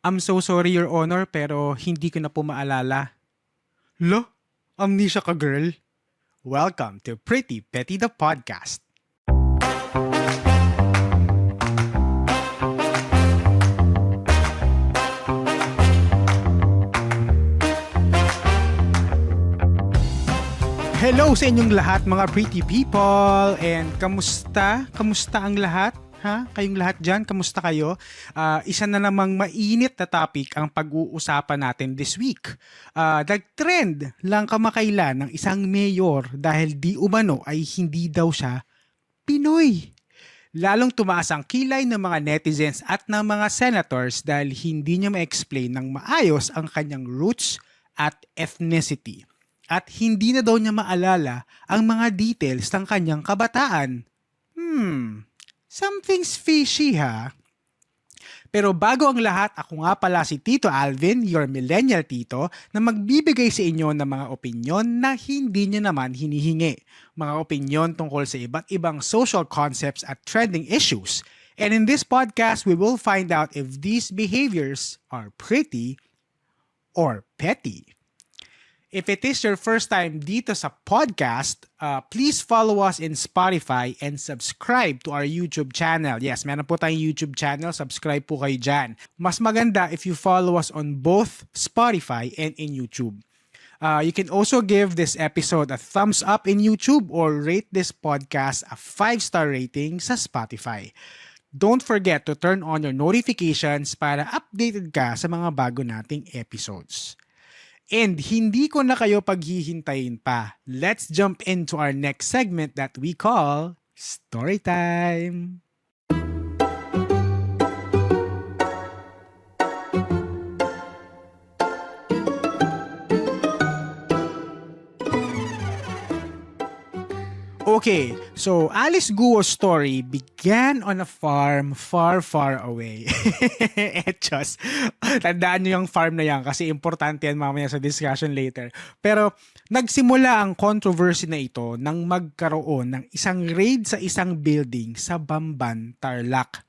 I'm so sorry, Your Honor, pero hindi ko na po maalala. Lo? Amnesia ka, girl? Welcome to Pretty Petty the Podcast. Hello sa inyong lahat mga pretty people, and kamusta? Kamusta ang lahat? Ha? Kayong lahat dyan, kamusta kayo? Isa na namang mainit na topic ang pag-uusapan natin this week. Nag-trend lang kamakailan ng isang mayor dahil di umano ay hindi daw siya Pinoy. Lalong tumaas ang kilay ng mga netizens at ng mga senators dahil hindi niya ma-explain ng maayos ang kanyang roots at ethnicity. At hindi na daw niya maalala ang mga details ng kanyang kabataan. Something's fishy ha? Pero bago ang lahat, ako nga pala si Tito Alvin, your millennial tito, na magbibigay sa inyo ng mga opinyon na hindi niya naman hinihingi. Mga opinyon tungkol sa iba't ibang social concepts at trending issues. And in this podcast, we will find out if these behaviors are pretty or petty. If it is your first time dito sa podcast, please follow us in Spotify and subscribe to our YouTube channel. Yes, meron po tayong YouTube channel. Subscribe po kayo dyan. Mas maganda if you follow us on both Spotify and in YouTube. You can also give this episode a thumbs up in YouTube or rate this podcast a 5-star rating sa Spotify. Don't forget to turn on your notifications para updated ka sa mga bago nating episodes. And hindi ko na kayo paghihintayin pa. Let's jump into our next segment that we call Storytime. Okay, so Alice Guo's story began on a farm far, far away. Etchos. Tandaan nyo yung farm na yan kasi importante yan mamaya sa discussion later. Pero nagsimula ang controversy na ito nang magkaroon ng isang raid sa isang building sa Bamban, Tarlac.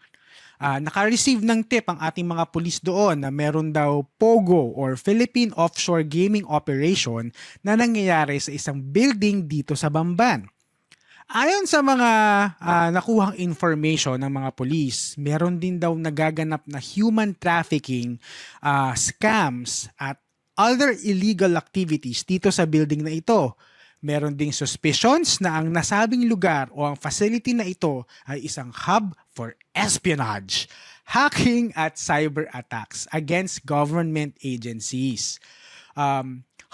Naka-receive ng tip ang ating mga pulis doon na meron daw POGO or Philippine Offshore Gaming Operation na nangyayari sa isang building dito sa Bamban. Ayon sa mga nakuhang information ng mga pulis, meron din daw nagaganap na human trafficking, scams at other illegal activities dito sa building na ito. Meron ding suspicions na ang nasabing lugar o ang facility na ito ay isang hub for espionage, hacking at cyber attacks against government agencies.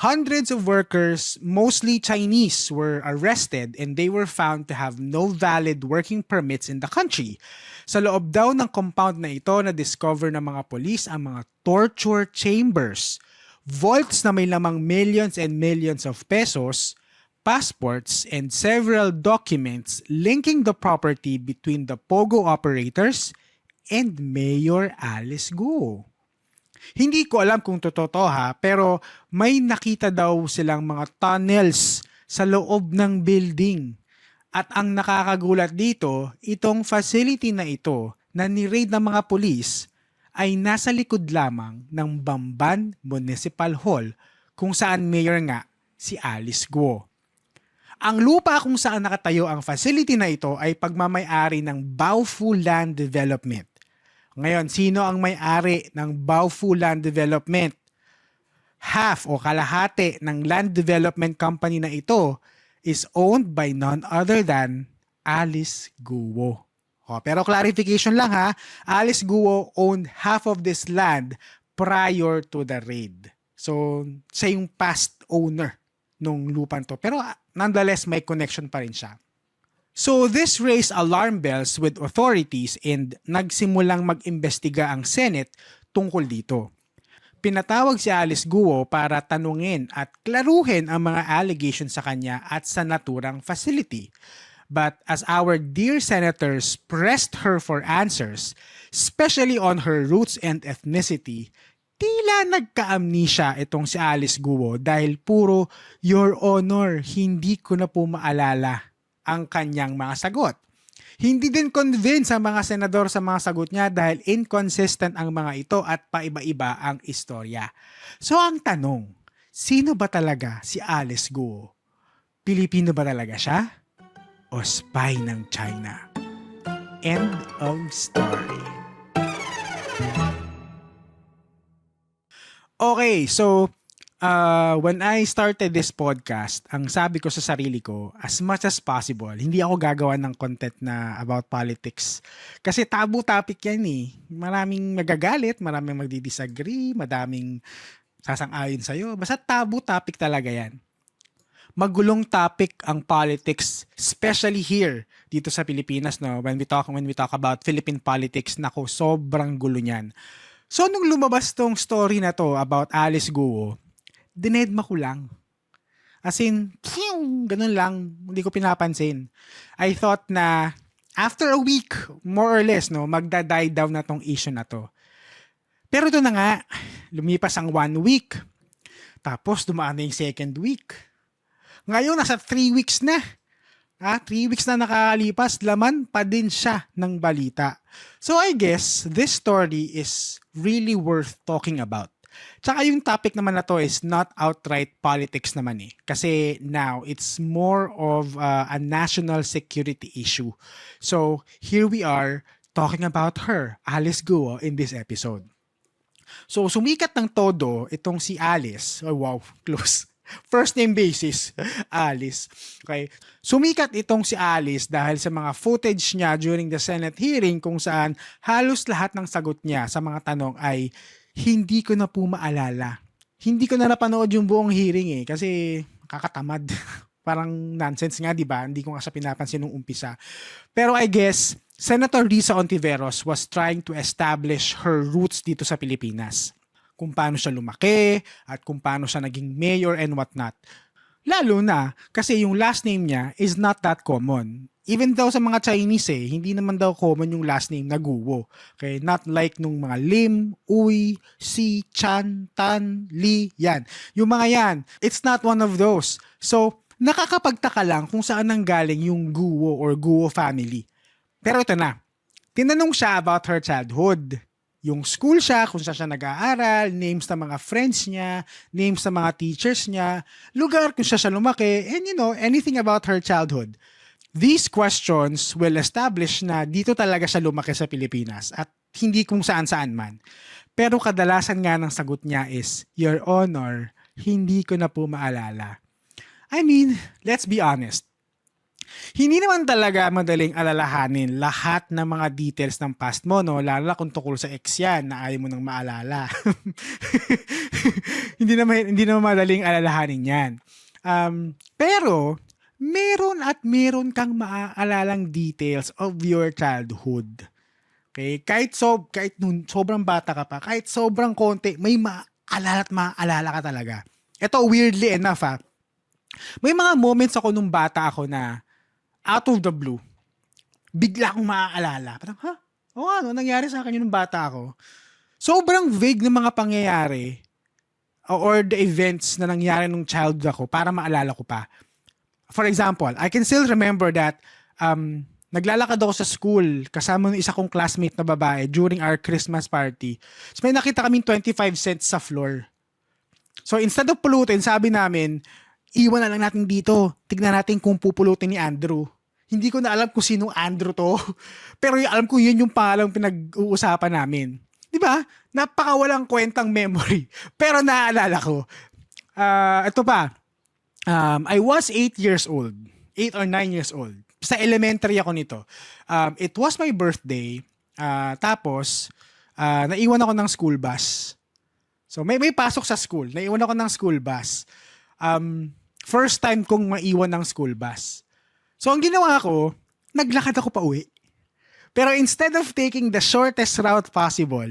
Hundreds of workers, mostly Chinese, were arrested and they were found to have no valid working permits in the country. Sa loob daw ng compound na ito na-discover ng mga polis ang mga torture chambers, vaults na may lamang millions and millions of pesos, passports, and several documents linking the property between the POGO operators and Mayor Alice Guo. Hindi ko alam kung totoo ha, pero may nakita daw silang mga tunnels sa loob ng building. At ang nakakagulat dito, itong facility na ito na ni-raid ng mga pulis ay nasa likod lamang ng Bamban Municipal Hall kung saan mayor nga si Alice Guo. Ang lupa kung saan nakatayo ang facility na ito ay pagmamay-ari ng Baofu Land Development. Ngayon, sino ang may-ari ng Baofu Land Development? Half o kalahati ng land development company na ito is owned by none other than Alice Guo. Pero clarification lang ha, Alice Guo owned half of this land prior to the raid. So, siya yung past owner nung lupan to. Pero nonetheless, may connection pa rin siya. So this raised alarm bells with authorities and nagsimulang mag-imbestiga ang Senate tungkol dito. Pinatawag si Alice Guo para tanungin at klaruhin ang mga allegations sa kanya at sa naturang facility. But as our dear senators pressed her for answers, especially on her roots and ethnicity, tila nagka-amnesia itong si Alice Guo dahil puro, "Your Honor, hindi ko na po maalala" ang kanyang mga sagot. Hindi din convince ang mga senador sa mga sagot niya dahil inconsistent ang mga ito at paiba-iba ang istorya. So ang tanong, sino ba talaga si Alice Guo? Pilipino ba talaga siya? O spy ng China? End of story. Okay, so when I started this podcast, ang sabi ko sa sarili ko, as much as possible, hindi ako gagawa ng content na about politics. Kasi taboo topic yan eh. Maraming magagalit, maraming magdi-disagree, madaming sasang-ayon sa'yo. Basta taboo topic talaga yan. Magulong topic ang politics, especially here dito sa Pilipinas, no. When we talk about Philippine politics, nako, sobrang gulo niyan. So nung lumabas tong story na to about Alice Guo, dinedma ko lang. As in, ganun lang, hindi ko pinapansin. I thought na after a week, more or less, no, magda-die down na tong issue na to. Pero ito na nga, lumipas ang 1 week. Tapos dumaan na yung 2nd week. Ngayon, nasa 3 weeks na. 3 weeks na nakakalipas, laman pa din siya ng balita. So I guess this story is really worth talking about. Tsaka yung topic naman na to is not outright politics naman eh. Kasi now, it's more of a national security issue. So here we are talking about her, Alice Guo, in this episode. So sumikat ng todo itong si Alice. Oh wow, close. First name basis, Alice. Okay. Sumikat itong si Alice dahil sa mga footage niya during the Senate hearing kung saan halos lahat ng sagot niya sa mga tanong ay hindi ko na po maalala. Hindi ko na napanood yung buong hearing eh kasi kakatamad. Parang nonsense nga, di ba? Hindi ko nga siya pinapansin nung umpisa. Pero I guess Senator Risa Hontiveros was trying to establish her roots dito sa Pilipinas. Kung paano siya lumaki at kung paano siya naging mayor and whatnot. Lalo na kasi yung last name niya is not that common. Even daw sa mga Chinese hindi naman daw common yung last name na Guo. Okay? Not like nung mga Lim, Uy, Si, Chan, Tan, Li, yan. Yung mga yan, it's not one of those. So, nakakapagtaka lang kung saan nanggaling yung Guo or Guo family. Pero ito na, tinanong siya about her childhood. Yung school siya, kung saan siya nag-aaral, names ng mga friends niya, names ng mga teachers niya, lugar kung siya lumaki, and anything about her childhood. These questions will establish na dito talaga siya lumaki sa Pilipinas at hindi kung saan-saan man. Pero kadalasan nga ng sagot niya is, Your Honor, hindi ko na po maalala. I mean, let's be honest. Hindi naman talaga madaling alalahanin lahat ng mga details ng past mo, no? Lalo na kung tungkol sa ex yan na ayaw mo nang maalala. hindi naman madaling alalahanin yan. Pero, meron kang maaalalang details of your childhood. Okay? Kahit nung sobrang bata ka pa, kahit sobrang konti, may maaalala ka talaga. Ito, weirdly enough, may mga moments ako nung bata ako na out of the blue, bigla akong maaalala. Parang, ano nangyari sa akin yun nung bata ako? Sobrang vague ng mga pangyayari or the events na nangyari nung childhood ako para maalala ko pa. For example, I can still remember that naglalakad ako sa school kasama ng isa kong classmate na babae during our Christmas party. So may nakita kaming 25 cents sa floor. So instead of pulutin, sabi namin, iwan na lang natin dito. Tignan natin kung pupulutin ni Andrew. Hindi ko na alam kung sinong Andrew to. Pero alam ko yun yung pangalang pinag-uusapan namin. Di ba? Napakawalang kwentang memory. Pero naaalala ko. Ito pa. I was 8 years old. 8 or 9 years old. Sa elementary ako nito. It was my birthday. Tapos, naiwan ako ng school bus. So, may pasok sa school. Naiwan ako ng school bus. First time kong maiwan ng school bus. So, ang ginawa ko, naglakad ako pa uwi. Pero instead of taking the shortest route possible,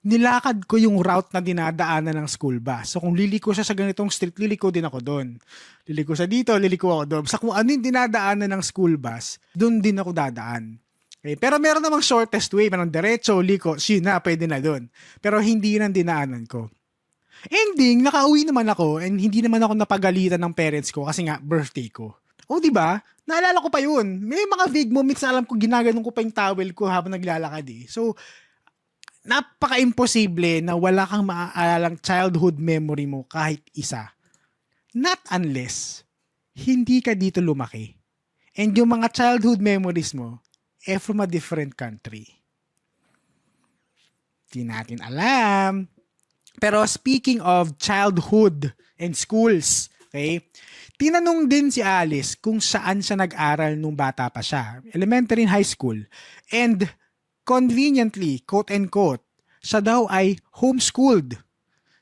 nilakad ko yung route na dinadaanan ng school bus. So, kung liliko siya sa ganitong street, liliko din ako doon. Liliko siya dito, liliko ako doon. Sa kung ano yung dinadaanan ng school bus, doon din ako dadaan. Okay? Pero meron namang shortest way, parang diretso, liko, pwede na doon. Pero hindi yun ang dinaanan ko. Ending, nakauwi naman ako and hindi naman ako napagalitan ng parents ko kasi nga birthday ko. O di ba? Naalala ko pa yun. May mga vague moments na alam ko ginaganon ko pa yung towel ko habang naglalakad eh. So, napaka-imposible na wala kang maaalalang childhood memory mo kahit isa. Not unless hindi ka dito lumaki. And yung mga childhood memories mo from a different country. Di natin alam. Pero speaking of childhood and schools, okay? Tinanong din si Alice kung saan siya nag-aral nung bata pa siya. Elementary and high school. And conveniently, quote-unquote, siya daw ay homeschooled.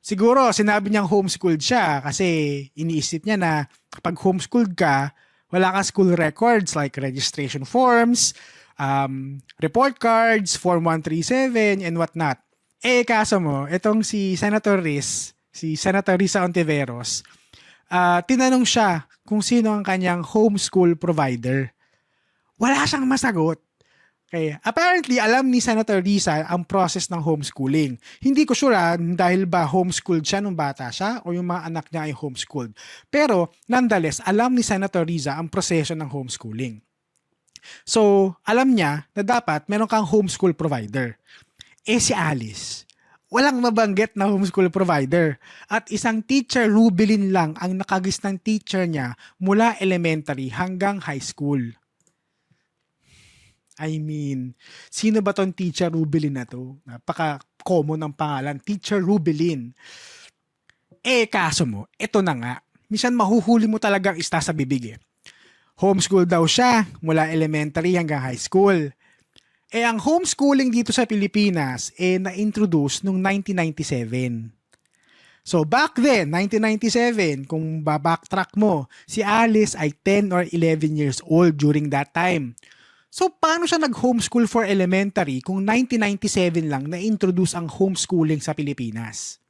Siguro, sinabi niyang homeschooled siya kasi iniisip niya na kapag homeschooled ka, wala kang school records like registration forms, report cards, Form 137, and whatnot. Kaso mo, itong si Senator Risa Ontiveros, tinanong siya kung sino ang kanyang homeschool provider. Wala siyang masagot. Okay. Apparently, alam ni Senator Risa ang process ng homeschooling. Hindi ko sure dahil ba homeschooled siya nung bata siya o yung mga anak niya ay homeschooled. Pero, nonetheless, alam ni Senator Risa ang proseso ng homeschooling. So, alam niya na dapat meron kang homeschool provider. Si Alice, walang mabanggit na homeschool provider. At isang teacher, Rubilin lang, ang nakagis ng teacher niya mula elementary hanggang high school. I mean, sino ba tong teacher Rubilin na to? Napaka-common ng pangalan, Teacher Rubilin. Kaso mo, ito na nga. Minsan mahuhuli mo talagang ista sa bibig eh. Homeschool daw siya mula elementary hanggang high school. Ang homeschooling dito sa Pilipinas na-introduce noong 1997. So back then, 1997, kung backtrack mo, si Alice ay 10 or 11 years old during that time. So paano siya nag-homeschool for elementary kung 1997 lang na-introduce ang homeschooling sa Pilipinas?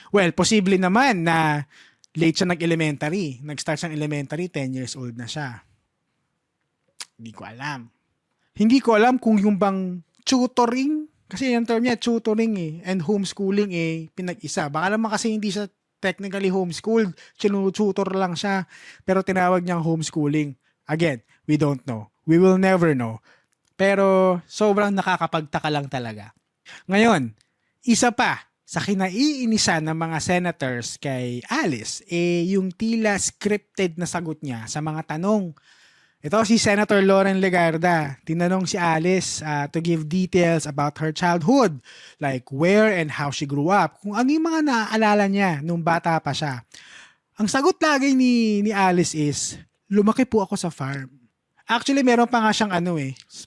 Well, posible naman na late siya nag-elementary. Nag-start siyang elementary, 10 years old na siya. Hindi ko alam. Hindi ko alam kung yung bang tutoring, kasi yung term niya, tutoring and homeschooling pinag-isa. Baka naman kasi hindi siya technically homeschooled, tutor lang siya, pero tinawag niyang homeschooling. Again, we don't know. We will never know. Pero sobrang nakakapagtaka lang talaga. Ngayon, isa pa sa kinaiinisan ng mga senators kay Alice, yung tila scripted na sagot niya sa mga tanong. Ito si Senator Loren Legarda. Tinanong si Alice to give details about her childhood, like where and how she grew up, kung ano yung mga naaalala niya nung bata pa siya. Ang sagot lagi ni Alice is, lumaki po ako sa farm. Actually, meron pa nga siyang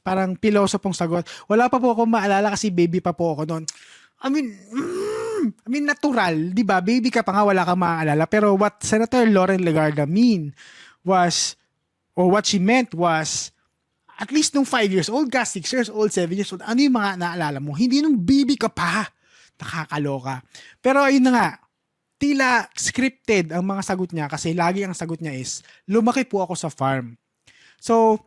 parang pilosopong sagot. Wala pa po ako maalala kasi baby pa po ako noon. I mean, natural, di ba? Baby ka pa nga, wala kang maaalala. Pero what Senator Loren Legarda what she meant was, at least nung 5 years old ka, 6 years old, 7 years old, ano yung mga naalala mo? Hindi nung baby ka pa. Nakakaloka. Pero ayun na nga, tila scripted ang mga sagot niya kasi lagi ang sagot niya is, lumaki po ako sa farm. So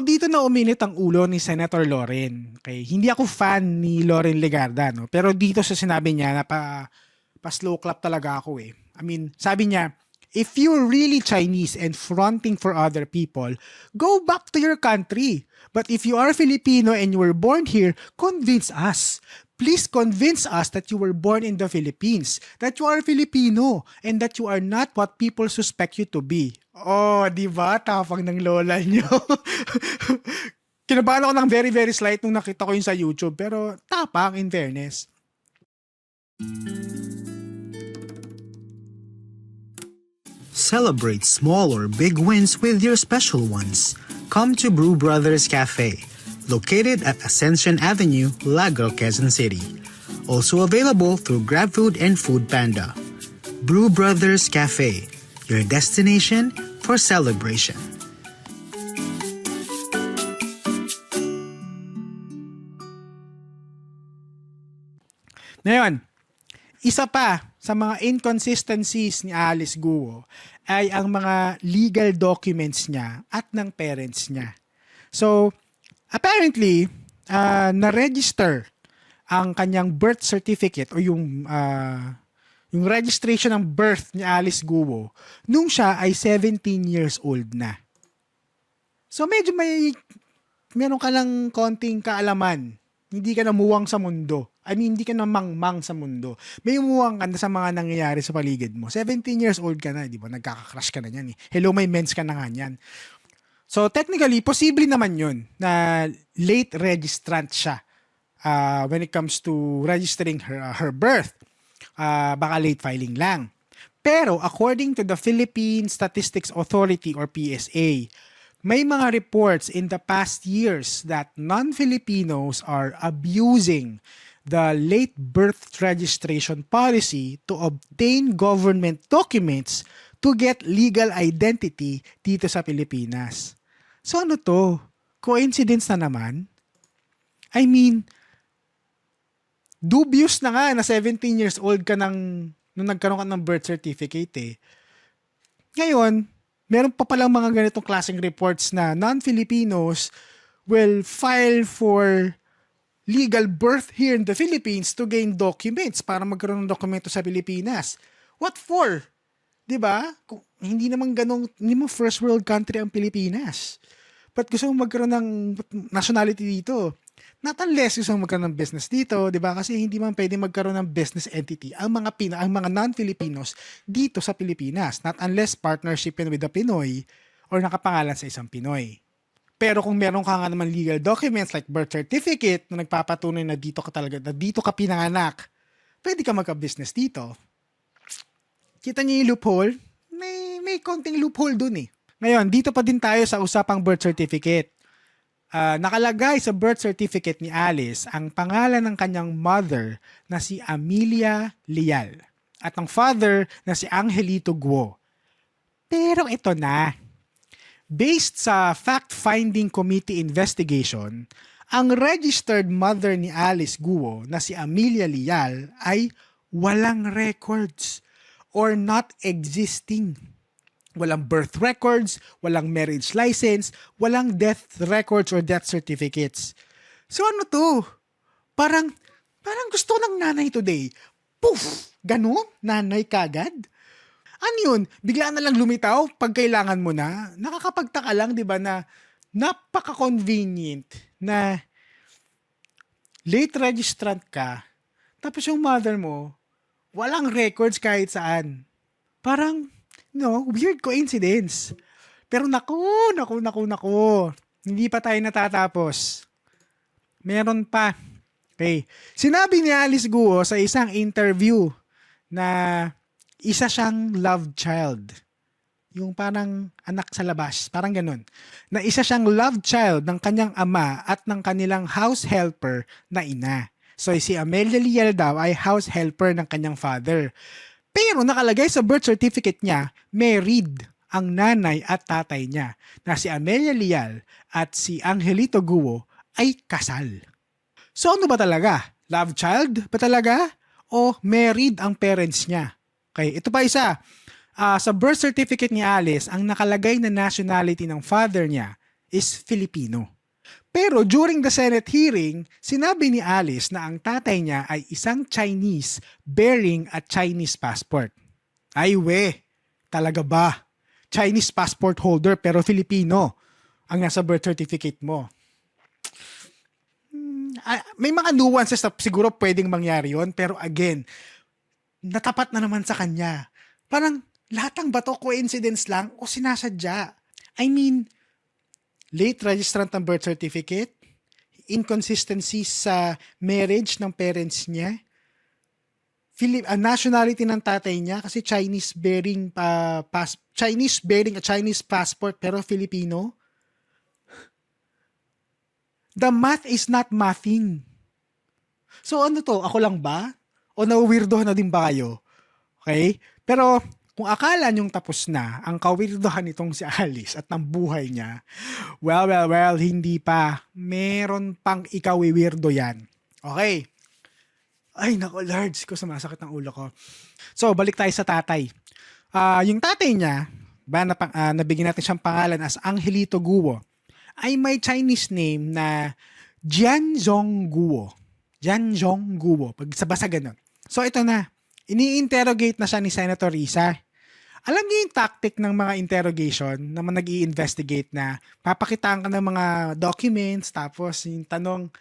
dito na uminit ang ulo ni Senator Loren. Okay? Hindi ako fan ni Loren Legarda, no? Pero dito sa sinabi niya na pa slow clap talaga ako I mean, sabi niya, if you're really Chinese and fronting for other people, go back to your country. But if you are Filipino and you were born here, convince us. Please convince us that you were born in the Philippines, that you are Filipino, and that you are not what people suspect you to be. Oh, di ba? Tapang ng lola nyo. Kinabahan ako ng very, very slight nung nakita ko yun sa YouTube, pero tapang in fairness. Celebrate small or big wins with your special ones. Come to Brew Brothers Cafe, located at Ascension Avenue, Lagro, Quezon City. Also available through GrabFood and Food Panda. Brew Brothers Cafe, your destination for celebration. Ngayon, isa pa sa mga inconsistencies ni Alice Guo ay ang mga legal documents niya at ng parents niya. So, apparently, na-register ang kanyang birth certificate o yung yung registration ng birth ni Alice Guo nung siya ay 17 years old na. So medyo meron ka lang konting kaalaman. Hindi ka namuwang sa mundo. I mean, hindi ka na mangmang sa mundo. May umuwang ka na sa mga nangyayari sa paligid mo. 17 years old ka na, di ba? Nagkaka-crush ka na yan eh. Hello, may mens ka na nga yan. So technically, posible naman yun na late registrant siya when it comes to registering her birth. Baka late filing lang. Pero according to the Philippine Statistics Authority or PSA, may mga reports in the past years that non-Filipinos are abusing the late birth registration policy to obtain government documents to get legal identity dito sa Pilipinas. So ano to? Coincidence na naman? I mean, dubious na nga na 17 years old ka nung nagkaroon ka ng birth certificate eh. Ngayon, meron pa palang mga ganitong klaseng reports na non-Filipinos will file for legal birth here in the Philippines to gain documents para magkaroon ng dokumento sa Pilipinas. What for? 'Di ba? Hindi naman ganong, hindi mo first world country ang Pilipinas. But gusto mo magkaroon ng nationality dito? Not unless gusto mo magkaroon ng business dito, 'di ba? Kasi hindi man pwede magkaroon ng business entity ang mga non-Filipinos dito sa Pilipinas. Not unless partnership with a Pinoy or nakapangalan sa isang Pinoy. Pero kung meron ka nga naman legal documents like birth certificate na nagpapatunay na dito ka pinanganak, pwede ka magka-business dito. Kita niyo yung loophole? May konting loophole dun eh. Ngayon, dito pa din tayo sa usapang birth certificate. Nakalagay sa birth certificate ni Alice ang pangalan ng kanyang mother na si Amelia Lial at ang father na si Angelito Guo. Pero ito na. Based sa fact-finding committee investigation, ang registered mother ni Alice Guo na si Amelia Lial ay walang records or not existing. Walang birth records, walang marriage license, walang death records or death certificates. So ano to? Parang gusto ng nanay today. Poof! Ganun? Nanay kagad? Ano yun? Bigla na lang lumitaw pag kailangan mo na? Nakakapagtaka lang, di ba, na napaka-convenient na late registrant ka, tapos yung mother mo, walang records kahit saan. Parang, weird coincidence. Pero naku. Hindi pa tayo natatapos. Meron pa. Okay. Sinabi ni Alice Guo sa isang interview na isa siyang love child. Yung parang anak sa labas. Parang ganun. Na isa siyang love child ng kanyang ama at ng kanilang house helper na ina. So si Amelia Lial daw ay house helper ng kanyang father. Pero nakalagay sa birth certificate niya, married ang nanay at tatay niya na si Amelia Lial at si Angelito Guo ay kasal. So ano ba talaga? Love child ba talaga? O married ang parents niya? Okay, ito pa isa. Sa birth certificate ni Alice, ang nakalagay na nationality ng father niya is Filipino. Pero during the Senate hearing, sinabi ni Alice na ang tatay niya ay isang Chinese bearing a Chinese passport. Ay talaga ba? Chinese passport holder pero Filipino ang nasa birth certificate mo. May mga nuances na siguro pwedeng mangyari yon, pero again, natapat na naman sa kanya. Parang lahat ng bato coincidence lang o sinasadya. I mean, late registrant ng birth certificate, inconsistencies sa marriage ng parents niya, nationality ng tatay niya kasi Chinese bearing a Chinese passport pero Filipino. The math is not mathing. So ano to? Ako lang ba? O na-weirdohan na din ba kayo? Okay? Pero kung akala nyong tapos na ang kawirdohan nitong si Alice at ng buhay niya, well, hindi pa. Meron pang ikawiwirdo yan. Okay. Ay, naku, Lords, ko sumasakit ang ulo ko. So, balik tayo sa tatay. Yung tatay niya, nabigyan natin siyang pangalan as Angelito Guo, ay may Chinese name na Jianzhong Guo. Pag sa basa ganun. So, ito na. Ini-interrogate na siya ni Senator Risa. Alam niyo yung tactic ng mga interrogation na nag-i-investigate na papakitaan ka ng mga documents, tapos yung tanong,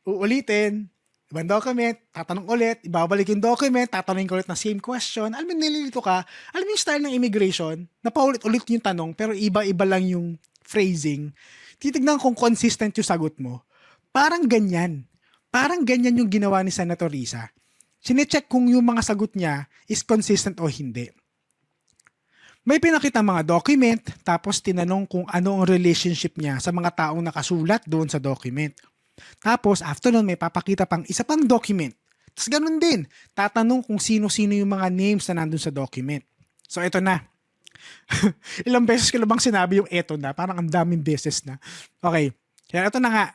uulitin, ibang document, tatanong ulit, ibabalik yung document, tatanungin ko ulit na same question. Alam mo, nililito ka. Alam mo yung style ng immigration, na paulit-ulit yung tanong, pero iba-iba lang yung phrasing. Titignan kung consistent yung sagot mo. Parang ganyan. Parang ganyan yung ginawa ni Senator Risa. Sinecheck kung yung mga sagot niya is consistent o hindi. May pinakita mga document, tapos tinanong kung ano ang relationship niya sa mga taong nakasulat doon sa document. Tapos, after nun, may papakita pang isa pang document. Tapos ganun din, tatanong kung sino-sino yung mga names na nandun sa document. So, eto na. Ilang beses ko na bang sinabi yung eto na? Parang ang daming beses na. Okay, kaya eto na nga.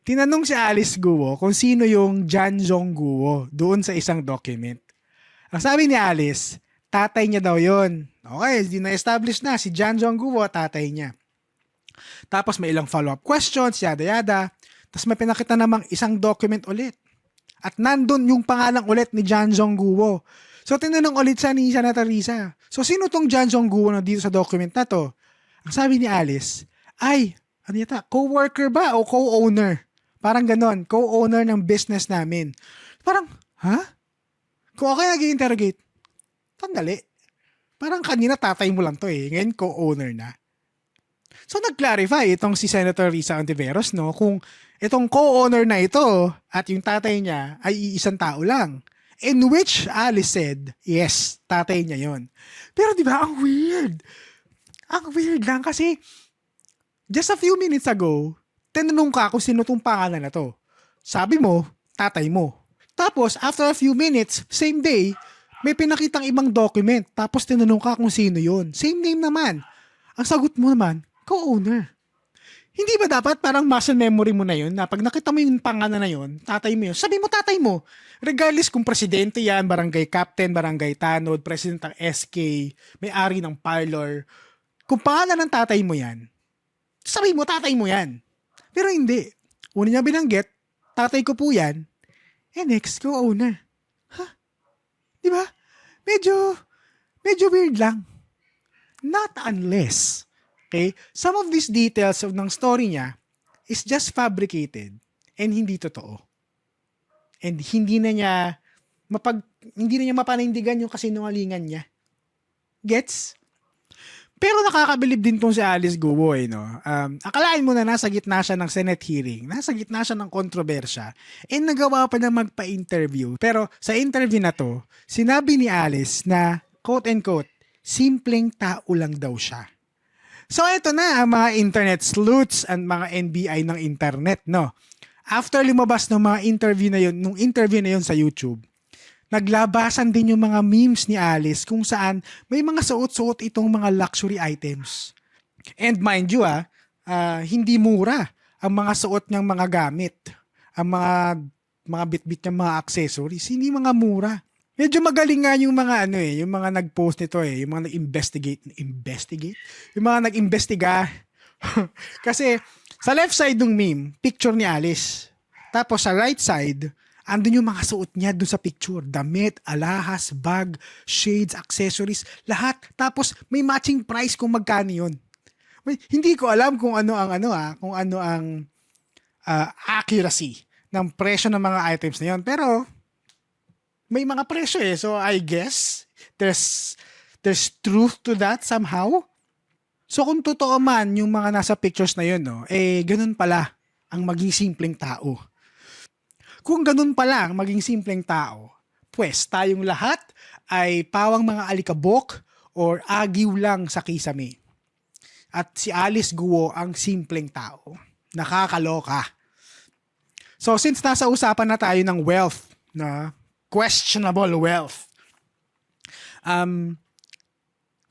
Tinanong si Alice Guo kung sino yung Jan Jong Guo doon sa isang document. Ang sabi ni Alice, tatay niya daw yon. Okay, di na-establish na si Jan Jong Guo, tatay niya. Tapos may ilang follow-up questions, yada-yada. Tapos may pinakita namang isang document ulit. At nandun yung pangalang ulit ni Jan Jong Guo. So tinanong ulit siya ni Senator Risa. So sino tong Jan Jong Guo na dito sa document na to? Ang sabi ni Alice, ay, ano yata, co-worker ba o co-owner? Parang ganon, co-owner ng business namin. Parang, ha? Kung ako nag-i-interrogate, tandali. Parang kanina tatay mo lang to ngayon co-owner na. So nag-clarify itong si Senator Risa Ontiveros, no, kung itong co-owner na ito at yung tatay niya ay iisang tao lang. In which Alice said, yes, tatay niya yon. Pero di ba, ang weird. Ang weird lang kasi just a few minutes ago, tinanong ka kung sino tong pangalan na to. Sabi mo, tatay mo. Tapos, after a few minutes, same day, may pinakitang ibang document. Tapos tinanong ka kung sino yun. Same name naman. Ang sagot mo naman, co-owner. Hindi ba dapat parang muscle memory mo na yun na pag nakita mo yung pangalan na yun, tatay mo yun, sabi mo tatay mo. Regardless kung presidente yan, barangay captain, barangay tanod, president ng SK, may-ari ng parlor. Kung pangalan ng tatay mo yan, sabi mo tatay mo yan. Pero hindi. Una niya binanggit, tatay ko po yan, next co-owner. Di ba? Medyo weird lang. Not unless, okay, some of these details ng story niya is just fabricated and hindi totoo. And hindi na niya mapanindigan yung kasinungalingan niya. Gets? Pero nakakabilib din tong si Alice Guo, no? Akalain mo na nasa gitna siya ng Senate hearing, nasa gitna siya ng kontrobersya, nagawa pa na magpa-interview. Pero sa interview na to, sinabi ni Alice na, quote-unquote, simpleng tao lang daw siya. So ito na ang mga internet sleuths and mga NBI ng internet, no? After lumabas ng mga interview na yun sa YouTube, naglabasan din yung mga memes ni Alice kung saan may mga suot-suot itong mga luxury items. And mind you, hindi mura ang mga suot niyang mga gamit. Ang mga bit-bit niyang mga accessories, hindi mga mura. Medyo magaling nga yung mga yung mga nag-post nito yung mga nag-investigate, yung mga nag-imbestiga. Kasi sa left side ng meme, picture ni Alice. Tapos sa right side, andun yung mga suot niya dun sa picture. Damit, alahas, bag, shades, accessories, lahat. Tapos may matching price kung magkano yun. Hindi ko alam kung ano ang accuracy ng presyo ng mga items na yun. Pero may mga presyo So I guess there's truth to that somehow. So kung totoo man yung mga nasa pictures na yun, ganun pala ang maging simpleng tao. Kung ganun pala ang maging simpleng tao, pues tayong lahat ay pawang mga alikabok or agiw lang sa kisame. At si Alice Guo ang simpleng tao. Nakakaloka. So since nasa usapan na tayo ng wealth, na questionable wealth,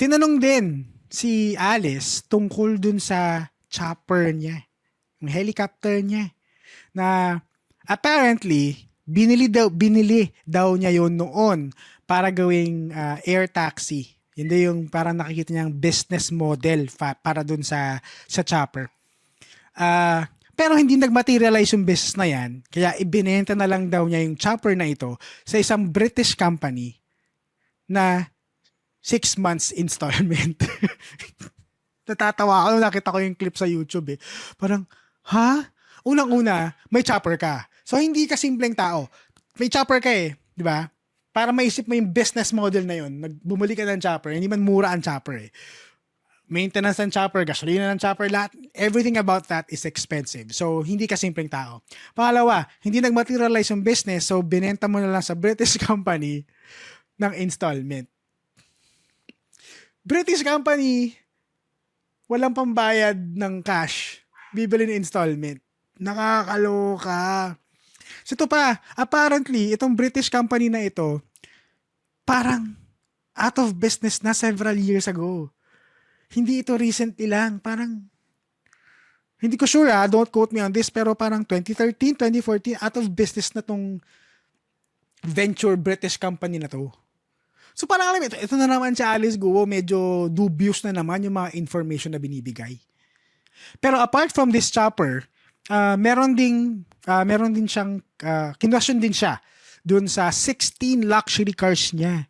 tinanong din si Alice tungkol dun sa chopper niya, yung helicopter niya, na apparently, binili daw niya yon noon para gawing air taxi. Hindi yung parang nakikita niyang business model para dun sa chopper. Pero hindi nag-materialize yung business na yan, kaya ibinenta na lang daw niya yung chopper na ito sa isang British company na 6 months installment. Natatawa ako nung nakita ko yung clip sa YouTube eh. Parang, ha? Unang-una, may chopper ka. So, hindi ka simpleng tao. May chopper ka eh, di ba? Para maisip mo yung business model na yun, bumili ka ng chopper, hindi man mura ang chopper eh. Maintenance ng chopper, gasolina ng chopper, lahat, everything about that is expensive. So, hindi ka simpleng tao. Pangalawa, hindi nag-materialize yung business, so binenta mo na lang sa British company ng installment. British company, walang pambayad ng cash, bibili ng installment. Nakakaloka. So ito pa, apparently, itong British company na ito, parang out of business na several years ago. Hindi ito recently lang. Parang, hindi ko sure don't quote me on this, pero parang 2013, 2014, out of business na tong venture British company na to. So parang alam, ito na naman si Alice Guo, medyo dubious na naman yung mga information na binibigay. Pero apart from this chopper, meron din siyang, kinwestiyon din siya dun sa 16 luxury cars niya.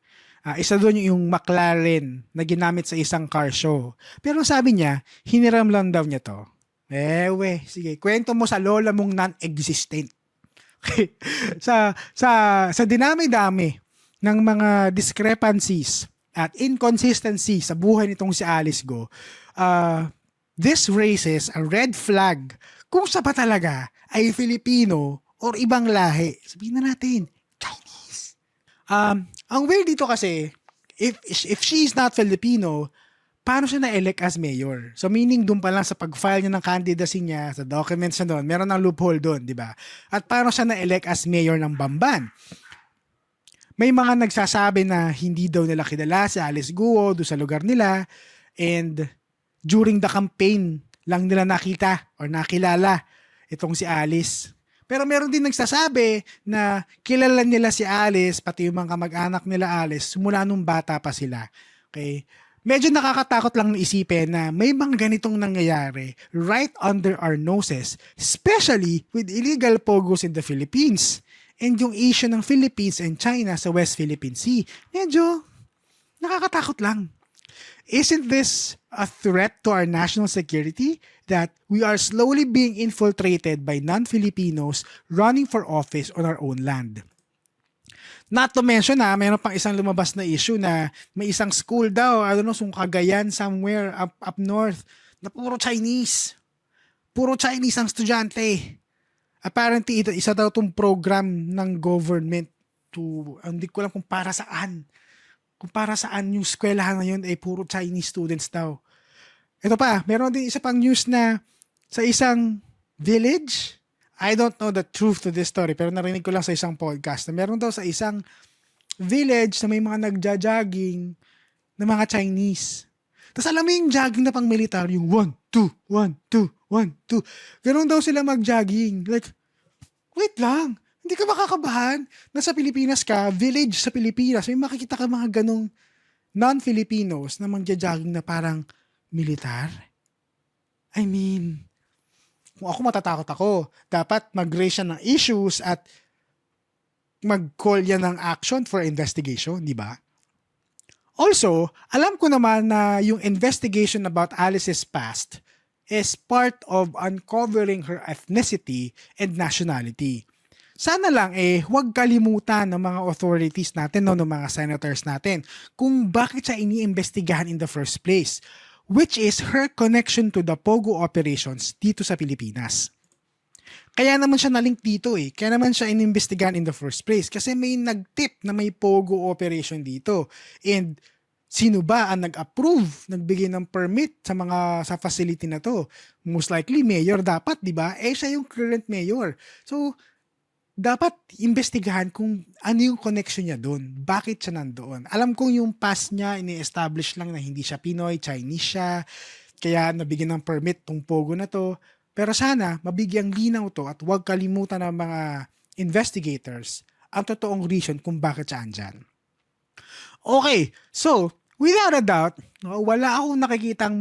Isa doon yung McLaren na ginamit sa isang car show. Pero sabi niya, hiniram lang daw niya to. Sige, kwento mo sa lola mong non-existent. Okay. sa dinami-dami ng mga discrepancies at inconsistencies sa buhay nitong si Alice Guo, this raises a red flag kung sa ba talaga ay Filipino or ibang lahi. Sabihin na natin, Chinese. Ang weird dito kasi, if she's not Filipino, paano siya na-elect as mayor? So meaning doon pa lang sa pag-file niya ng candidacy niya, sa documents niya doon, meron ng loophole doon, di ba? At paano siya na-elect as mayor ng Bamban? May mga nagsasabi na hindi daw nila kilala si Alice Guo doon sa lugar nila, and during the campaign lang nila nakita or nakilala itong si Alice. Pero meron din nagsasabi na kilala nila si Alice, pati yung mga kamag-anak nila Alice, simula nung bata pa sila. Okay? Medyo nakakatakot lang isipin na may mga ganitong nangyayari right under our noses, especially with illegal pogos in the Philippines and yung issue ng Philippines and China sa West Philippine Sea. Medyo nakakatakot lang. Isn't this a threat to our national security that we are slowly being infiltrated by non-Filipinos running for office on our own land? Not to mention mayroon pang isang lumabas na issue na may isang school daw, I don't know, Cagayan somewhere up north, na puro Chinese. Puro Chinese ang estudyante. Apparently, isa daw itong program ng government to, hindi ko alam kung para saan. Kung para saan yung eskwelahan na yun ay puro Chinese students daw. Ito pa, meron din isa pang news na sa isang village, I don't know the truth to this story, pero narinig ko lang sa isang podcast na meron daw sa isang village na may mga nagja-jogging na mga Chinese. Tapos alam mo yung jogging na pang militar, yung 1, 2, 1, 2, 1, 2. Ganon daw sila mag-jogging. Like, wait lang. Hindi ka makakabahan. Nasa Pilipinas ka, village sa Pilipinas, may makikita ka mga ganong non-Filipinos na magja-jogging na parang militar. I mean, kung ako matatakot ako, dapat mag-raise siya ng issues at mag-call yan ng action for investigation, di ba? Also, alam ko naman na yung investigation about Alice's past is part of uncovering her ethnicity and nationality. Sana lang huwag kalimutan ng mga authorities natin, ng mga senators natin, kung bakit siya iniimbestigahan in the first place, which is her connection to the Pogo operations dito sa Pilipinas. Kaya naman siya nalink dito Kaya naman siya inimbestigahan in the first place kasi may nag-tip na may Pogo operation dito. And sino ba ang nag-approve, nagbigay ng permit sa facility na to? Most likely mayor dapat, 'di ba? Siya yung current mayor. So dapat imbestigahan kung ano yung connection niya doon. Bakit siya nandoon? Alam kong yung past niya ini-establish lang na hindi siya Pinoy, Chinese siya, kaya nabigyan ng permit tong Pogo na to. Pero sana mabigyang linaw to at huwag kalimutan ng mga investigators ang totoong reason kung bakit siya andyan. Okay, so without a doubt, wala akong nakikitang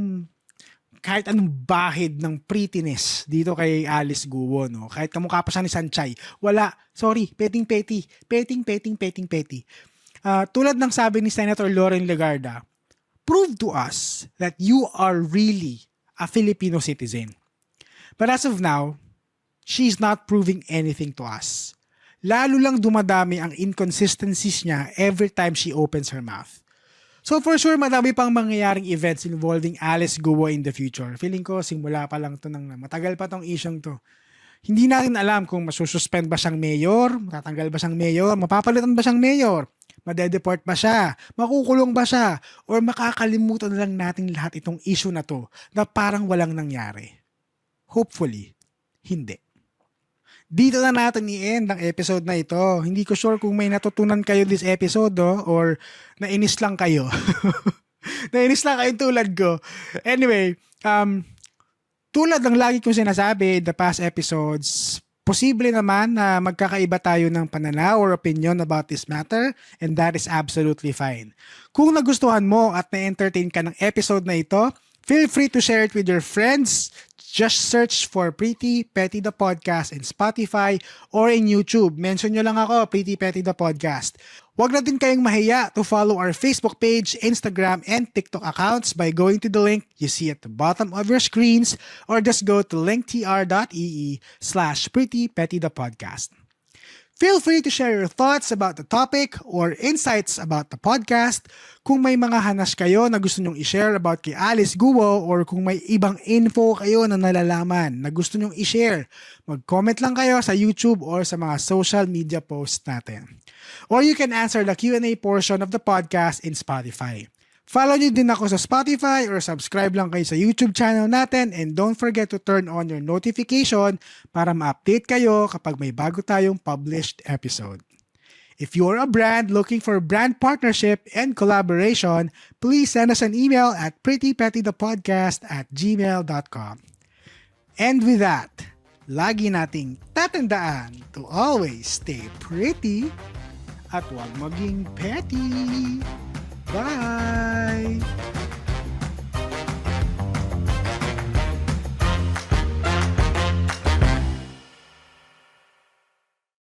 kahit anong bahid ng prettiness dito kay Alice Guo, no? Kahit kamukha pa siya ni Sanchay. Wala. Sorry, petting-petty. Petting-petty. tulad ng sabi ni Senator Lauren Legarda, prove to us that you are really a Filipino citizen. But as of now, she's not proving anything to us. Lalo lang dumadami ang inconsistencies niya every time she opens her mouth. So for sure, madami pang mangyayaring events involving Alice Guo in the future. Feeling ko, simula pa lang to matagal pa tong isyong to. Hindi natin alam kung masususpend ba siyang mayor, matatanggal ba siyang mayor, mapapalitan ba siyang mayor, madedeport ba siya, makukulong ba siya, or makakalimutan na lang natin lahat itong issue na to na parang walang nangyari. Hopefully, hindi. Dito na natin i-end ang episode na ito. Hindi ko sure kung may natutunan kayo this episode or nainis lang kayo. Nainis lang kayo tulad ko. Anyway, tulad ng lagi kong sinasabi the past episodes, posible naman na magkakaiba tayo ng pananaw or opinion about this matter, and that is absolutely fine. Kung nagustuhan mo at na-entertain ka ng episode na ito, feel free to share it with your friends. Just search for Pretty Petty the Podcast in Spotify or in YouTube. Mention nyo lang ako, Pretty Petty the Podcast. Huwag na din kayong mahiya to follow our Facebook page, Instagram, and TikTok accounts by going to the link you see at the bottom of your screens or just go to linktr.ee/prettypettythepodcast. Feel free to share your thoughts about the topic or insights about the podcast. Kung may mga hanas kayo na gusto nyong i-share about kay Alice Guo or kung may ibang info kayo na nalalaman na gusto nyong i-share, mag-comment lang kayo sa YouTube or sa mga social media posts natin. Or you can answer the Q&A portion of the podcast in Spotify. Follow nyo din ako sa Spotify or subscribe lang kayo sa YouTube channel natin, and don't forget to turn on your notification para ma-update kayo kapag may bago tayong published episode. If you're a brand looking for brand partnership and collaboration, please send us an email at prettypettythepodcast@gmail.com. And with that, lagi nating tatandaan to always stay pretty at huwag maging petty.